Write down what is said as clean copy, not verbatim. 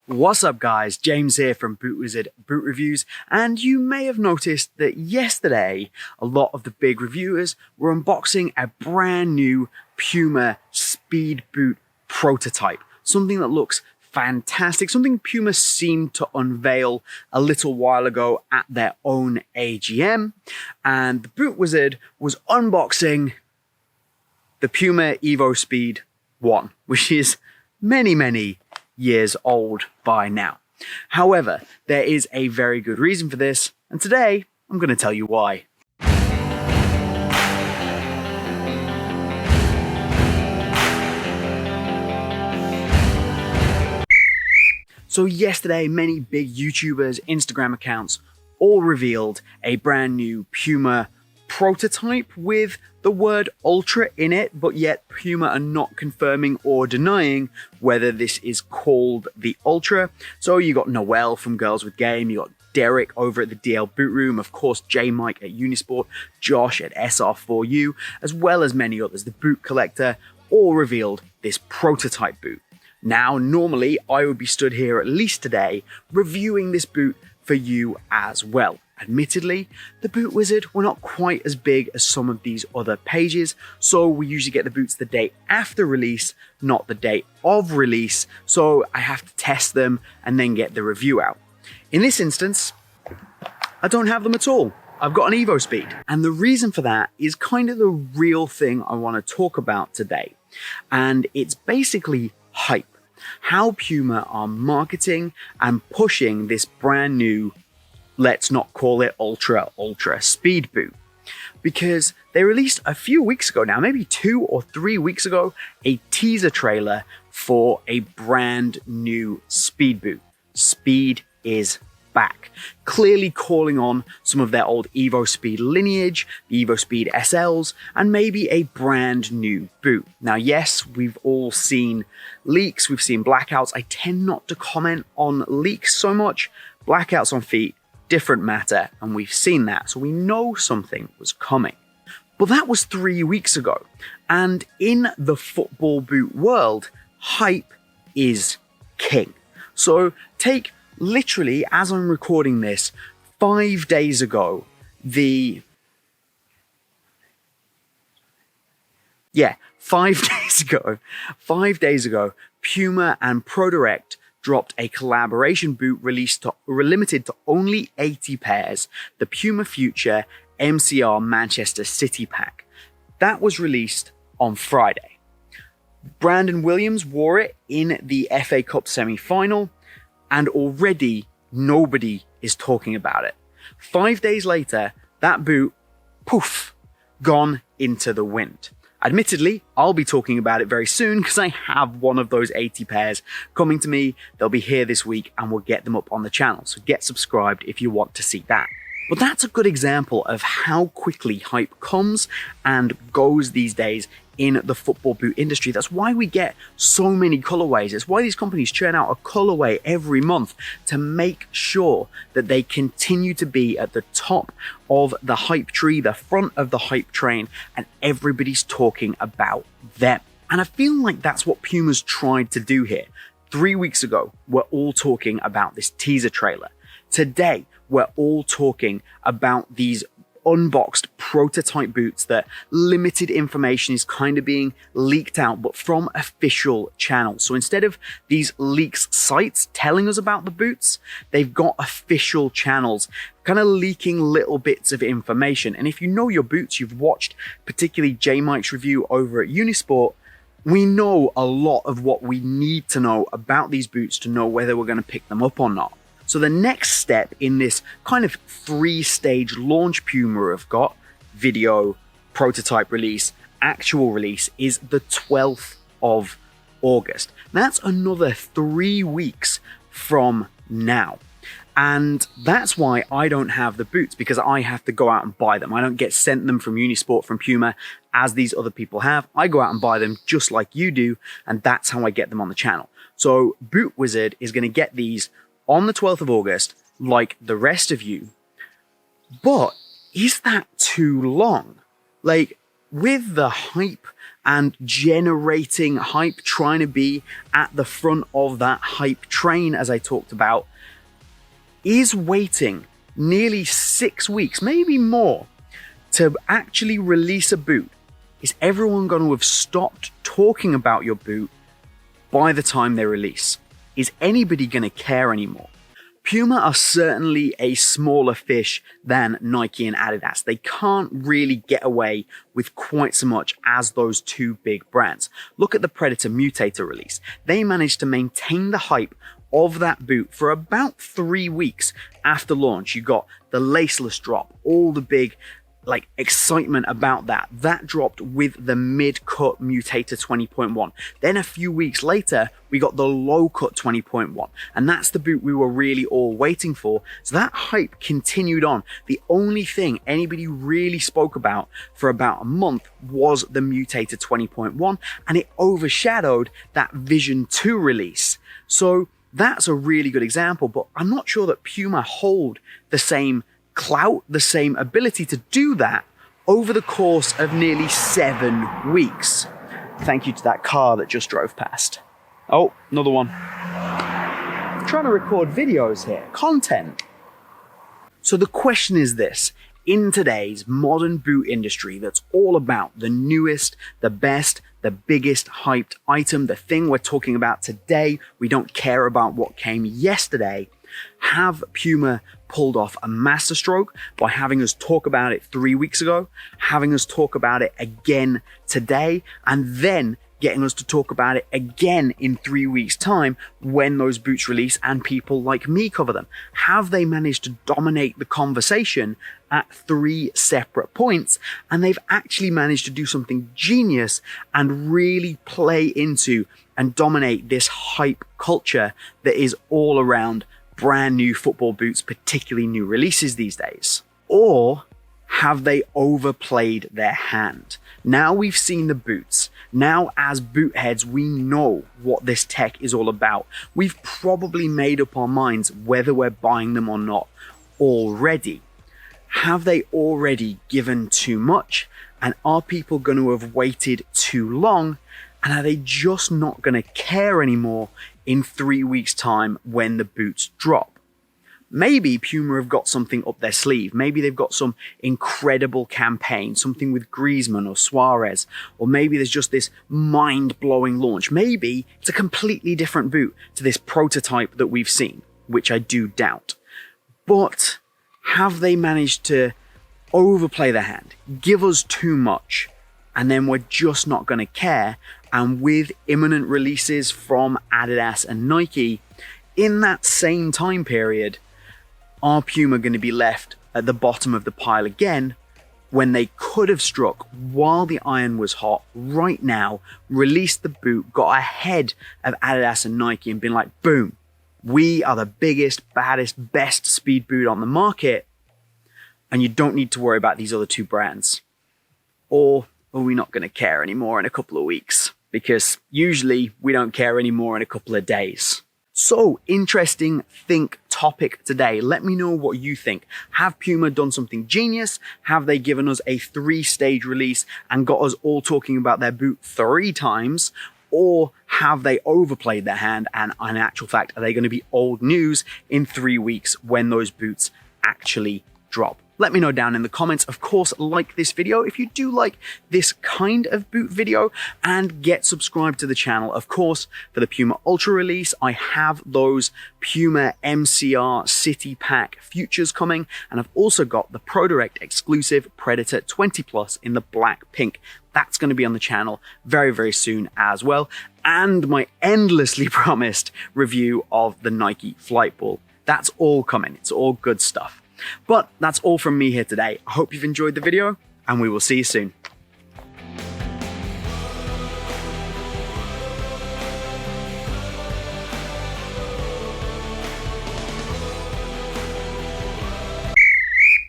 What's up guys, James here from BootWizard Boot Reviews, and you may have noticed that yesterday a lot of the big reviewers were unboxing a brand new Puma Speed Boot Prototype, something that looks fantastic, something Puma seemed to unveil a little while ago at their own AGM, and the Boot Wizard was unboxing the Puma Evo Speed 1, which is many years old by now. However, there is a very good reason for this, and today I'm going to tell you why. So yesterday, many big YouTubers, Instagram accounts all revealed a brand new Puma prototype with the word Ultra in it, but yet Puma are not confirming or denying whether this is called the Ultra. So you got Noel from Girls with Game, you got Derek over at the DLBootRoom, of course J Mike at Unisport, Josh at SR4U, as well as many others. The Boot Collector all revealed this prototype boot. Now, normally I would be stood here at least today reviewing this boot for you as well. Admittedly, the Boot Wizard were not quite as big as some of these other pages, so we usually get the boots the day after release, not the day of release, so I have to test them and then get the review out. In this instance, I don't have them at all. I've got an Evo Speed, and the reason for that is kind of the real thing I want to talk about today, and it's basically hype. How Puma are marketing and pushing this brand new, let's not call it ultra speed boot, because they released a few weeks ago now, maybe 2 or 3 weeks ago, a teaser trailer for a brand new speed boot. Speed is back, clearly calling on some of their old Evo Speed lineage, the Evo Speed SLs, and maybe a brand new boot. Now, yes, we've all seen leaks, we've seen blackouts. I tend not to comment on leaks so much. Blackouts on feet, different matter, and we've seen that, so we know something was coming. But that was 3 weeks ago, and in the football boot world, hype is king. So take literally, as I'm recording this, 5 days ago, 5 days ago, Puma and ProDirect dropped a collaboration boot limited to only 80 pairs, the Puma Future MCR Manchester City Pack. That was released on Friday. Brandon Williams wore it in the FA Cup semi-final, and already nobody is talking about it. 5 days later, that boot, poof, gone into the wind. Admittedly, I'll be talking about it very soon because I have one of those 80 pairs coming to me. They'll be here this week and we'll get them up on the channel. So get subscribed if you want to see that. But that's a good example of how quickly hype comes and goes these days in the football boot industry. That's why we get so many colorways. It's why these companies churn out a colorway every month to make sure that they continue to be at the top of the hype tree, the front of the hype train, and everybody's talking about them. And I feel like that's what Puma's tried to do here. 3 weeks ago, we're all talking about this teaser trailer. Today, we're all talking about these unboxed prototype boots that limited information is kind of being leaked out, but from official channels. So instead of these leaks sites telling us about the boots, they've got official channels kind of leaking little bits of information. And if you know your boots, you've watched particularly J Mike's review over at Unisport, we know a lot of what we need to know about these boots to know whether we're going to pick them up or not. So the next step in this kind of 3-stage launch Puma have got, video, prototype release, actual release, is the 12th of August. That's another 3 weeks from now. And that's why I don't have the boots, because I have to go out and buy them. I don't get sent them from Unisport, from Puma, as these other people have. I go out and buy them just like you do, and that's how I get them on the channel. So Boot Wizard is going to get these on the 12th of August, like the rest of you. But is that too long? Like, with the hype and generating hype, trying to be at the front of that hype train, as I talked about, is waiting nearly 6 weeks, maybe more, to actually release a boot. Is everyone going to have stopped talking about your boot by the time they release? Is anybody going to care anymore? Puma are certainly a smaller fish than Nike and Adidas. They can't really get away with quite so much as those two big brands. Look at the Predator Mutator release. They managed to maintain the hype of that boot for about 3 weeks after launch. You got the laceless drop, all the big excitement about that. That dropped with the mid-cut Mutator 20.1. Then a few weeks later, we got the low-cut 20.1. And that's the boot we were really all waiting for. So that hype continued on. The only thing anybody really spoke about for about a month was the Mutator 20.1, and it overshadowed that Vision 2 release. So that's a really good example, but I'm not sure that Puma hold the same clout, the same ability to do that over the course of nearly 7 weeks. Thank you to that car that just drove past. Oh, another one. I'm trying to record videos here, content. So the question is this: in today's modern boot industry that's all about the newest, the best, the biggest hyped item, the thing we're talking about today, we don't care about what came yesterday, have Puma pulled off a masterstroke by having us talk about it 3 weeks ago, having us talk about it again today, and then getting us to talk about it again in 3 weeks' time when those boots release and people like me cover them? Have they managed to dominate the conversation at 3 separate points, and they've actually managed to do something genius and really play into and dominate this hype culture that is all around brand new football boots, particularly new releases these days? Or have they overplayed their hand? Now we've seen the boots. Now, as boot heads, we know what this tech is all about. We've probably made up our minds whether we're buying them or not already. Have they already given too much? And are people going to have waited too long? And are they just not going to care anymore in 3 weeks' time when the boots drop? Maybe Puma have got something up their sleeve. Maybe they've got some incredible campaign, something with Griezmann or Suarez, or maybe there's just this mind-blowing launch. Maybe it's a completely different boot to this prototype that we've seen, which I do doubt. But have they managed to overplay their hand, give us too much, and then we're just not going to care? And with imminent releases from Adidas and Nike in that same time period, are Puma going to be left at the bottom of the pile again when they could have struck while the iron was hot right now, released the boot, got ahead of Adidas and Nike and been like, boom, we are the biggest, baddest, best speed boot on the market, and you don't need to worry about these other two brands? Or are we not going to care anymore in a couple of weeks? Because usually we don't care anymore in a couple of days. So, interesting think topic today. Let me know what you think. Have Puma done something genius? Have they given us a 3-stage release and got us all talking about their boot 3 times? Or have they overplayed their hand, and in actual fact, are they going to be old news in 3 weeks when those boots actually drop? Let me know down in the comments. Of course, like this video if you do like this kind of boot video, and get subscribed to the channel. Of course, for the Puma Ultra release, I have those Puma MCR City Pack Futures coming, and I've also got the ProDirect exclusive Predator 20 Plus in the black pink. That's going to be on the channel very, very soon as well. And my endlessly promised review of the Nike Flightball. That's all coming. It's all good stuff. But that's all from me here today. I hope you've enjoyed the video, and we will see you soon.